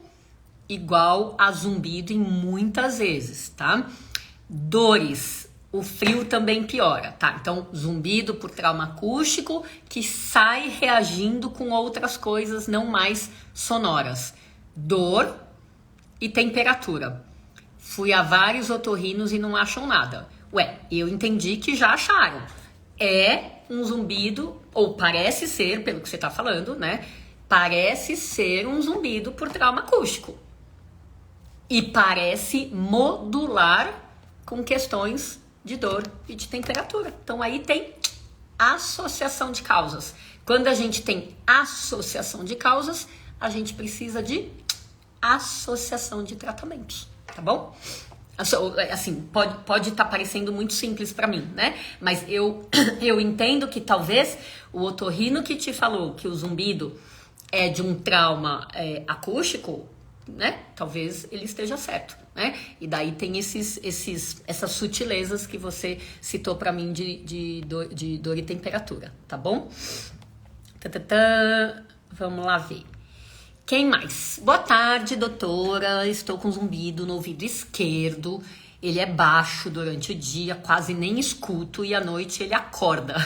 igual a zumbido em muitas vezes, tá? Dores, o frio também piora, tá? Então, zumbido por trauma acústico que sai reagindo com outras coisas não mais sonoras. Dor e temperatura. Fui a vários otorrinos e não acham nada. Ué, eu entendi que já acharam. É um zumbido, ou parece ser, pelo que você tá falando, né? Parece ser um zumbido por trauma acústico. E parece modular com questões de dor e de temperatura. Então aí tem associação de causas. Quando a gente tem associação de causas, a gente precisa de associação de tratamentos, tá bom? Assim, pode estar parecendo muito simples para mim, né? Mas eu entendo que talvez o otorrino que te falou que o zumbido é de um trauma acústico, né? Talvez ele esteja certo, né? E daí tem essas sutilezas que você citou para mim de dor e temperatura, tá bom? Vamos lá ver. Quem mais? Boa tarde, doutora. Estou com zumbido no ouvido esquerdo. Ele é baixo durante o dia, quase nem escuto, e à noite ele acorda.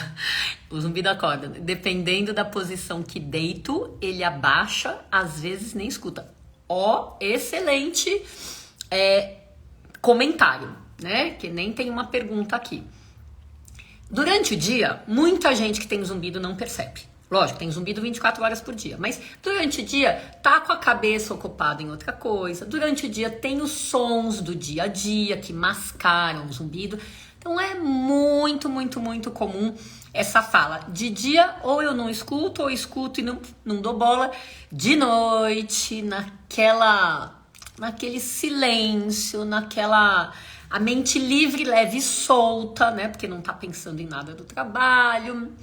O zumbido acorda. Dependendo da posição que deito, ele abaixa, às vezes nem escuta. Ó, excelente comentário, né? Que nem tem uma pergunta aqui. Durante o dia, muita gente que tem zumbido não percebe. Lógico, tem zumbido 24 horas por dia, mas durante o dia tá com a cabeça ocupada em outra coisa. Durante o dia tem os sons do dia a dia que mascaram o zumbido. Então é muito, muito, muito comum essa fala. De dia ou eu não escuto, ou escuto e não dou bola. De noite, naquele silêncio, a mente livre, leve e solta, né? Porque não tá pensando em nada do trabalho.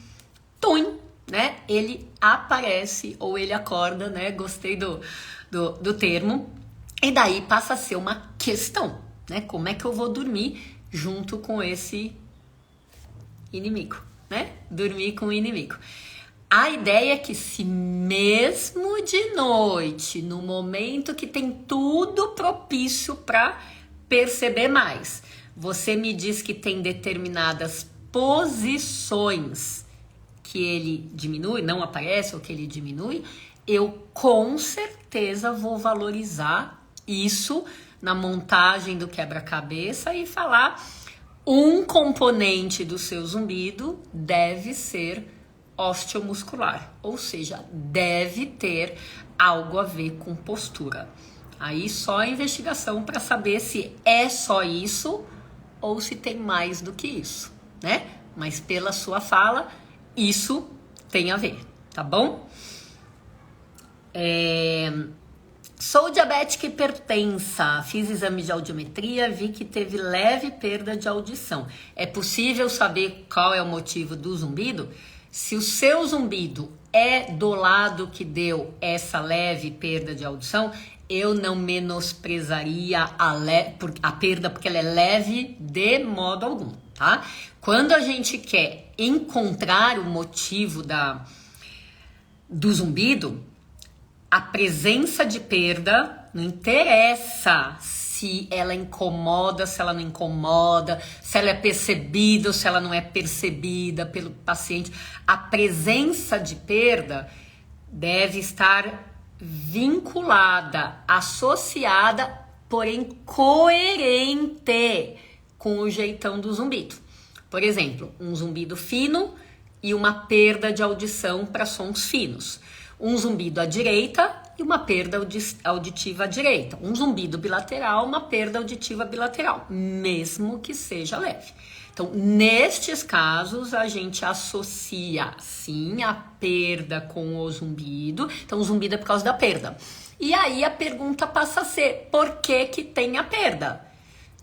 Tum! Né? Ele aparece ou ele acorda, né? Gostei do termo. E daí passa a ser uma questão, né? Como é que eu vou dormir junto com esse inimigo, né? Dormir com o inimigo. A ideia é que se mesmo de noite, no momento que tem tudo propício para perceber mais, você me diz que tem determinadas posições que ele diminui, não aparece ou que ele diminui, eu com certeza vou valorizar isso na montagem do quebra-cabeça e falar um componente do seu zumbido deve ser osteomuscular, ou seja, deve ter algo a ver com postura. Aí só a investigação para saber se é só isso ou se tem mais do que isso, né? Mas pela sua fala, isso tem a ver, tá bom? Sou diabética hipertensa, fiz exame de audiometria, vi que teve leve perda de audição. É possível saber qual é o motivo do zumbido? Se o seu zumbido é do lado que deu essa leve perda de audição, eu não menosprezaria a perda porque ela é leve de modo algum, tá? Quando a gente quer encontrar o motivo do zumbido, a presença de perda, não interessa se ela incomoda, se ela não incomoda, se ela é percebida ou se ela não é percebida pelo paciente. A presença de perda deve estar vinculada, associada, porém coerente com o jeitão do zumbido. Por exemplo, um zumbido fino e uma perda de audição para sons finos. Um zumbido à direita e uma perda auditiva à direita. Um zumbido bilateral, uma perda auditiva bilateral, mesmo que seja leve. Então, nestes casos, a gente associa, sim, a perda com o zumbido. Então, o zumbido é por causa da perda. E aí, a pergunta passa a ser, por que que tem a perda?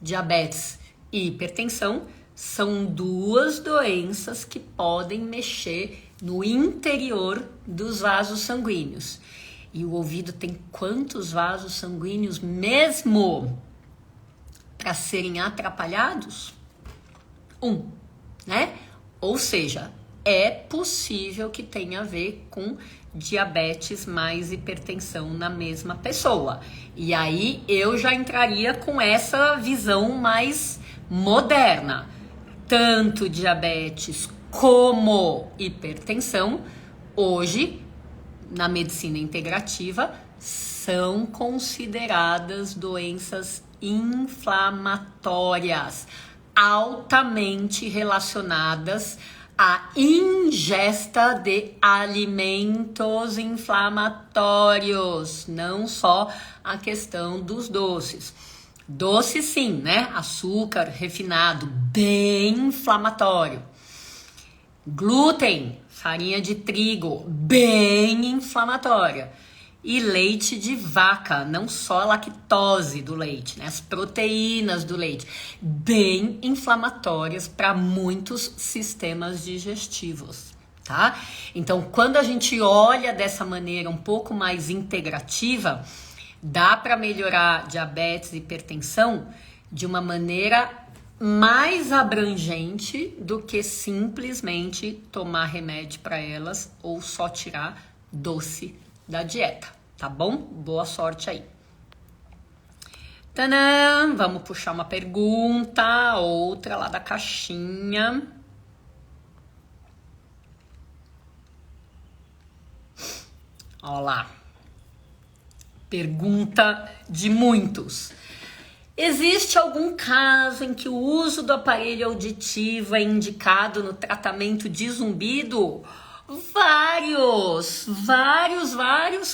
Diabetes e hipertensão são duas doenças que podem mexer no interior dos vasos sanguíneos. E o ouvido tem quantos vasos sanguíneos mesmo para serem atrapalhados? Né? Ou seja, é possível que tenha a ver com diabetes mais hipertensão na mesma pessoa. E aí eu já entraria com essa visão mais moderna. Tanto diabetes como hipertensão, hoje, na medicina integrativa, são consideradas doenças inflamatórias, altamente relacionadas à ingesta de alimentos inflamatórios, não só a questão dos doces. Doce sim, né? Açúcar refinado, bem inflamatório. Glúten, farinha de trigo, bem inflamatória. E leite de vaca, não só a lactose do leite, né? As proteínas do leite, bem inflamatórias para muitos sistemas digestivos, tá? Então, quando a gente olha dessa maneira um pouco mais integrativa, Dá para melhorar diabetes e hipertensão de uma maneira mais abrangente do que simplesmente tomar remédio para elas ou só tirar doce da dieta, tá bom? Boa sorte aí. Tanã, vamos puxar uma pergunta, outra lá da caixinha. Olha lá. Pergunta de muitos. Existe algum caso em que o uso do aparelho auditivo é indicado no tratamento de zumbido? Vários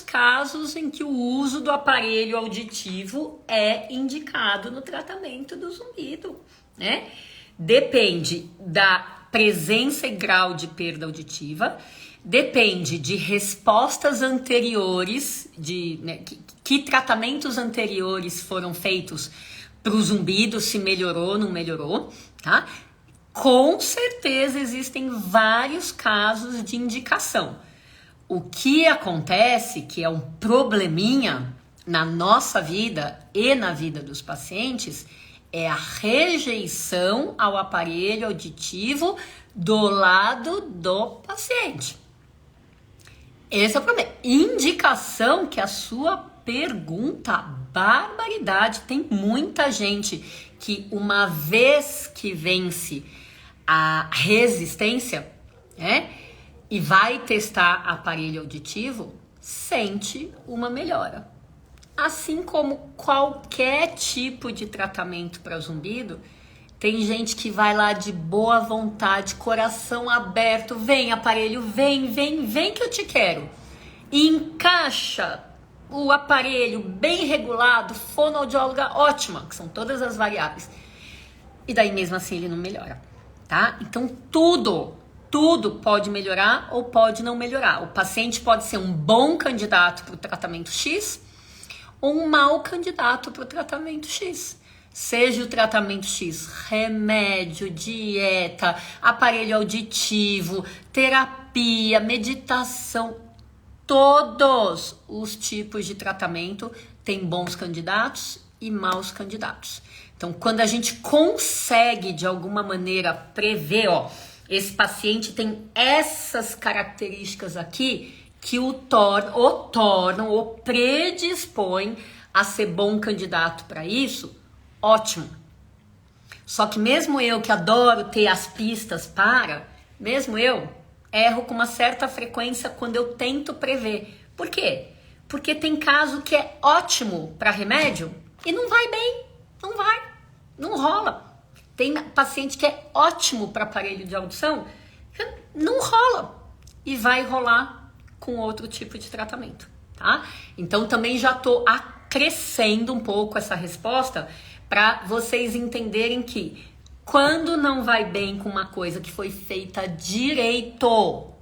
casos em que o uso do aparelho auditivo é indicado no tratamento do zumbido, né? Depende da presença e grau de perda auditiva, depende de respostas anteriores, né, que tratamentos anteriores foram feitos para o zumbido, se melhorou, não melhorou, tá? Com certeza existem vários casos de indicação. O que acontece, que é um probleminha na nossa vida e na vida dos pacientes, é a rejeição ao aparelho auditivo do lado do paciente. Esse é o problema. Indicação, que a sua pergunta, barbaridade. Tem muita gente que, uma vez que vence a resistência, né, e vai testar aparelho auditivo, sente uma melhora. Assim como qualquer tipo de tratamento para zumbido, tem gente que vai lá de boa vontade, coração aberto, vem aparelho, vem que eu te quero. E encaixa o aparelho bem regulado, fonoaudióloga ótima, que são todas as variáveis. E daí mesmo assim ele não melhora, tá? Então tudo pode melhorar ou pode não melhorar. O paciente pode ser um bom candidato para o tratamento X ou um mau candidato para o tratamento X. Seja o tratamento X, remédio, dieta, aparelho auditivo, terapia, meditação, todos os tipos de tratamento têm bons candidatos e maus candidatos. Então, quando a gente consegue, de alguma maneira, prever, esse paciente tem essas características aqui que o tornam, o predispõem a ser bom candidato para isso, ótimo. Só que mesmo eu que adoro ter as pistas mesmo eu erro com uma certa frequência quando eu tento prever. Por quê? Porque tem caso que é ótimo para remédio e não vai bem, não rola. Tem paciente que é ótimo para aparelho de audição, não rola e vai rolar com outro tipo de tratamento, tá? Então também já tô acrescendo um pouco essa resposta para vocês entenderem que quando não vai bem com uma coisa que foi feita direito,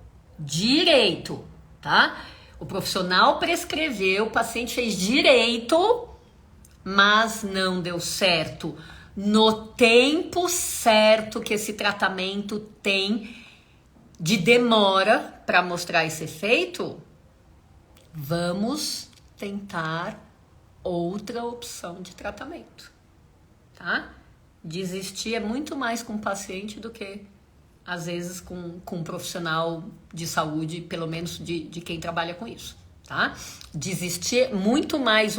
tá? O profissional prescreveu, o paciente fez direito, mas não deu certo no tempo certo que esse tratamento tem de demora para mostrar esse efeito, vamos tentar outra opção de tratamento, tá? Desistir é muito mais com o paciente do que, às vezes, com um profissional de saúde, pelo menos de quem trabalha com isso, tá? Desistir é muito mais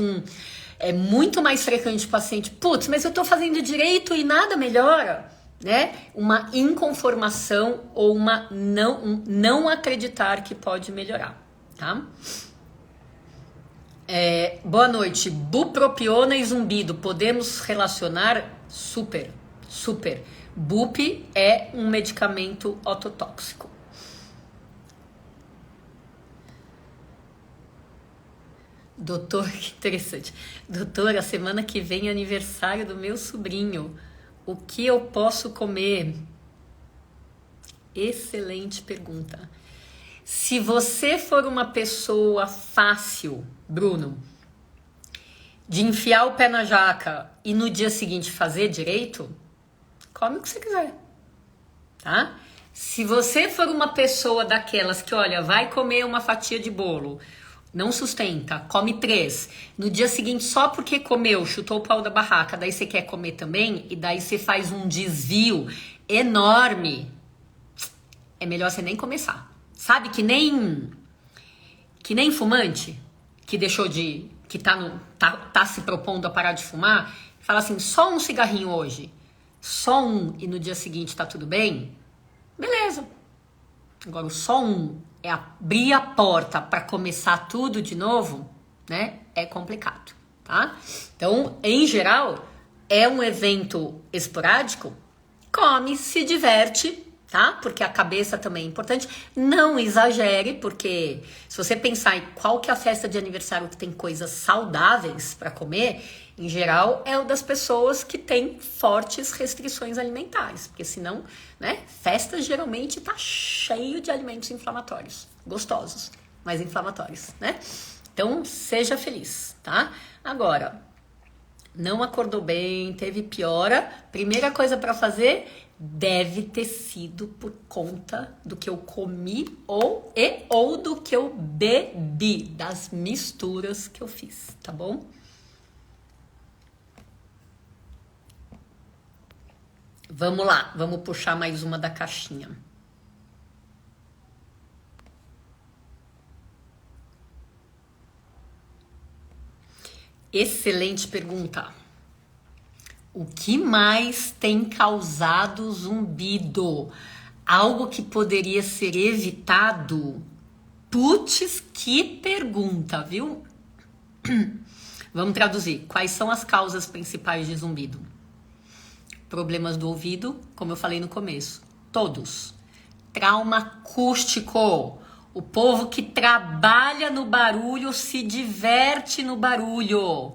muito mais frequente o paciente, putz, mas eu tô fazendo direito e nada melhora, né? Uma inconformação ou não acreditar que pode melhorar, tá? Boa noite. Bupropiona e zumbido, podemos relacionar? Super. Bup é um medicamento ototóxico. Doutor, que interessante. Doutor, a semana que vem é aniversário do meu sobrinho. O que eu posso comer? Excelente pergunta. Se você for uma pessoa fácil, Bruno, de enfiar o pé na jaca e no dia seguinte fazer direito, come o que você quiser, tá? Se você for uma pessoa daquelas que, olha, vai comer uma fatia de bolo, não sustenta, come 3. No dia seguinte, só porque comeu, chutou o pau da barraca, daí você quer comer também, e daí você faz um desvio enorme. É melhor você nem começar. Sabe que nem fumante que deixou de, que tá se propondo a parar de fumar, fala assim, só um cigarrinho hoje, só um, e no dia seguinte tá tudo bem, beleza. Agora o só um é abrir a porta para começar tudo de novo, né? É complicado, tá? Então, em geral, é um evento esporádico, come, se diverte, tá? Porque a cabeça também é importante. Não exagere, porque se você pensar em qual que é a festa de aniversário que tem coisas saudáveis para comer, em geral é o das pessoas que têm fortes restrições alimentares, porque senão, né, festa geralmente tá cheio de alimentos inflamatórios, gostosos, mas inflamatórios, né? Então, seja feliz, tá? Agora, não acordou bem, teve piora, primeira coisa para fazer deve ter sido por conta do que eu comi ou do que eu bebi, das misturas que eu fiz, tá bom? Vamos lá, vamos puxar mais uma da caixinha. Excelente pergunta. O que mais tem causado zumbido? Algo que poderia ser evitado? Putz, que pergunta, viu? Vamos traduzir. Quais são as causas principais de zumbido? Problemas do ouvido, como eu falei no começo. Todos. Trauma acústico. O povo que trabalha no barulho se diverte no barulho.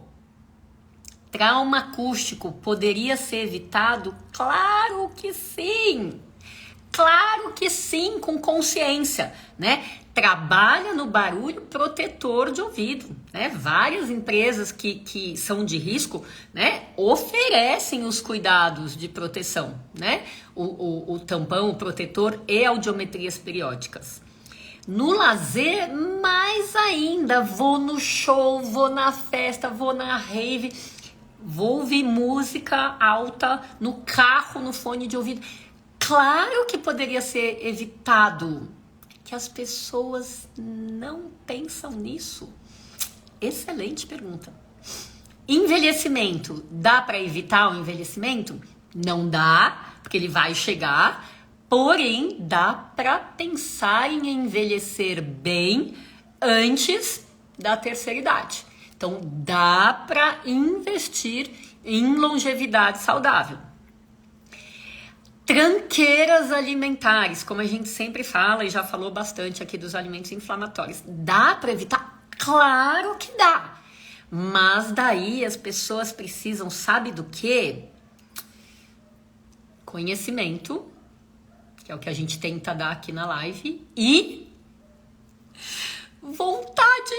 Trauma acústico poderia ser evitado? Claro que sim! Claro que sim, com consciência, né? Trabalha no barulho protetor de ouvido, né? Várias empresas que são de risco, né, oferecem os cuidados de proteção, né? O tampão, o protetor e audiometrias periódicas. No lazer, mais ainda, vou no show, vou na festa, vou na rave, vou ouvir música alta no carro, no fone de ouvido. Claro que poderia ser evitado, que as pessoas não pensam nisso. Excelente pergunta. Envelhecimento, dá para evitar o envelhecimento? Não dá, porque ele vai chegar, porém dá para pensar em envelhecer bem antes da terceira idade. Então dá para investir em longevidade saudável. Tranqueiras alimentares, como a gente sempre fala e já falou bastante aqui dos alimentos inflamatórios. Dá para evitar? Claro que dá. Mas daí as pessoas precisam, sabe do quê? Conhecimento, que é o que a gente tenta dar aqui na live, e vontade.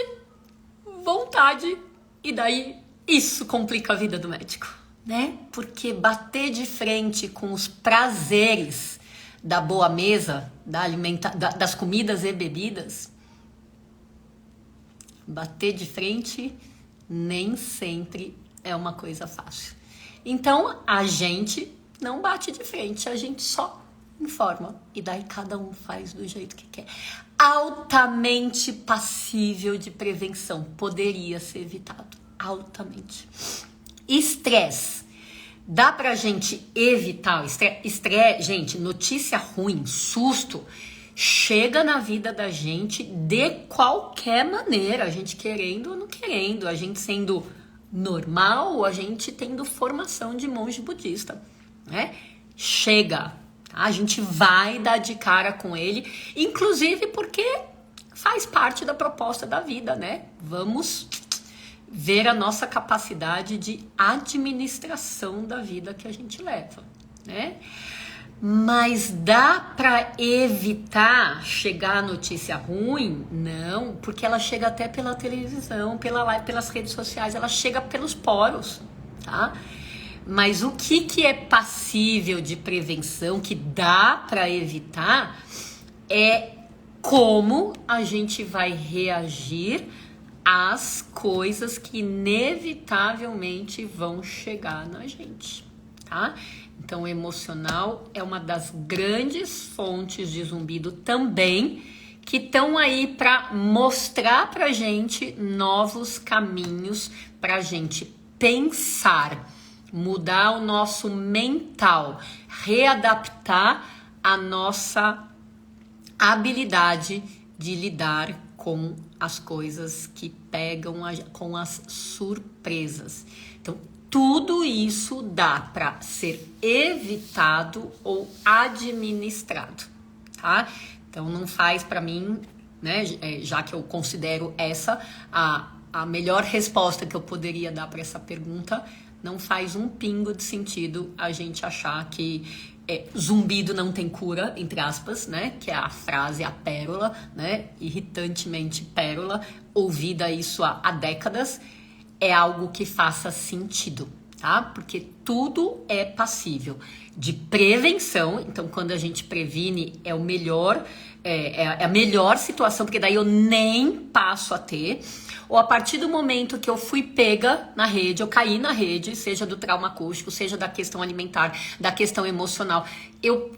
E daí isso complica a vida do médico, né? Porque bater de frente com os prazeres da boa mesa, das comidas e bebidas, bater de frente nem sempre é uma coisa fácil. Então, a gente não bate de frente, a gente só informa. E daí cada um faz do jeito que quer. Altamente passível de prevenção. Poderia ser evitado. Altamente. Estresse. Dá pra gente evitar o estresse? Gente, notícia ruim, susto, chega na vida da gente de qualquer maneira. A gente querendo ou não querendo. A gente sendo normal ou a gente tendo formação de monge budista, né? Chega. A gente vai dar de cara com ele, inclusive porque faz parte da proposta da vida, né? Vamos ver a nossa capacidade de administração da vida que a gente leva, né? Mas dá para evitar chegar a notícia ruim? Não, porque ela chega até pela televisão, pela live, pelas redes sociais, ela chega pelos poros, tá? Mas o que é passível de prevenção, que dá para evitar, é como a gente vai reagir as coisas que inevitavelmente vão chegar na gente, tá? Então, o emocional é uma das grandes fontes de zumbido também, que estão aí para mostrar pra gente novos caminhos pra gente pensar, mudar o nosso mental, readaptar a nossa habilidade de lidar com as coisas que pegam, com as surpresas. Então, tudo isso dá para ser evitado ou administrado, tá? Então, não faz para mim, né, já que eu considero essa a melhor resposta que eu poderia dar para essa pergunta, não faz um pingo de sentido a gente achar que zumbido não tem cura, entre aspas, né? Que é a frase, a pérola, né? Irritantemente pérola, ouvida isso há décadas, é algo que faça sentido, tá? Porque tudo é passível de prevenção. Então, quando a gente previne, é o melhor, é a melhor situação, porque daí eu nem passo a ter. Ou a partir do momento que eu fui pega na rede, eu caí na rede, seja do trauma acústico, seja da questão alimentar, da questão emocional, eu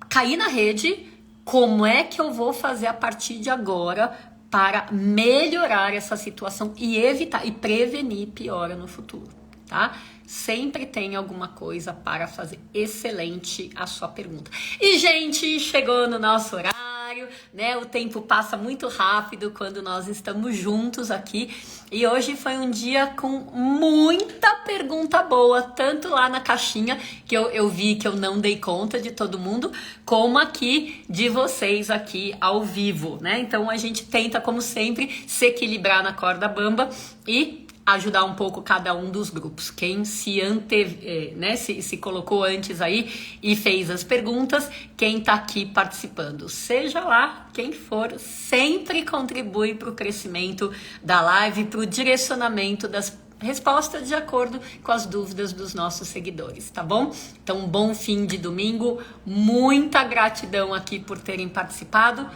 caí na rede, como é que eu vou fazer a partir de agora para melhorar essa situação e evitar e prevenir piora no futuro, tá? Sempre tem alguma coisa para fazer. Excelente a sua pergunta. E, gente, chegou no nosso horário, né? O tempo passa muito rápido quando nós estamos juntos aqui. E hoje foi um dia com muita pergunta boa, tanto lá na caixinha, que eu vi que eu não dei conta de todo mundo, como aqui de vocês aqui ao vivo, né? Então a gente tenta, como sempre, se equilibrar na corda bamba e ajudar um pouco cada um dos grupos. Quem se colocou antes aí e fez as perguntas, quem tá aqui participando, seja lá quem for, sempre contribui para o crescimento da live, para o direcionamento das respostas de acordo com as dúvidas dos nossos seguidores, tá bom? Então, um bom fim de domingo, muita gratidão aqui por terem participado,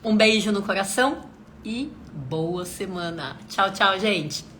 um beijo no coração e boa semana. Tchau, tchau, gente!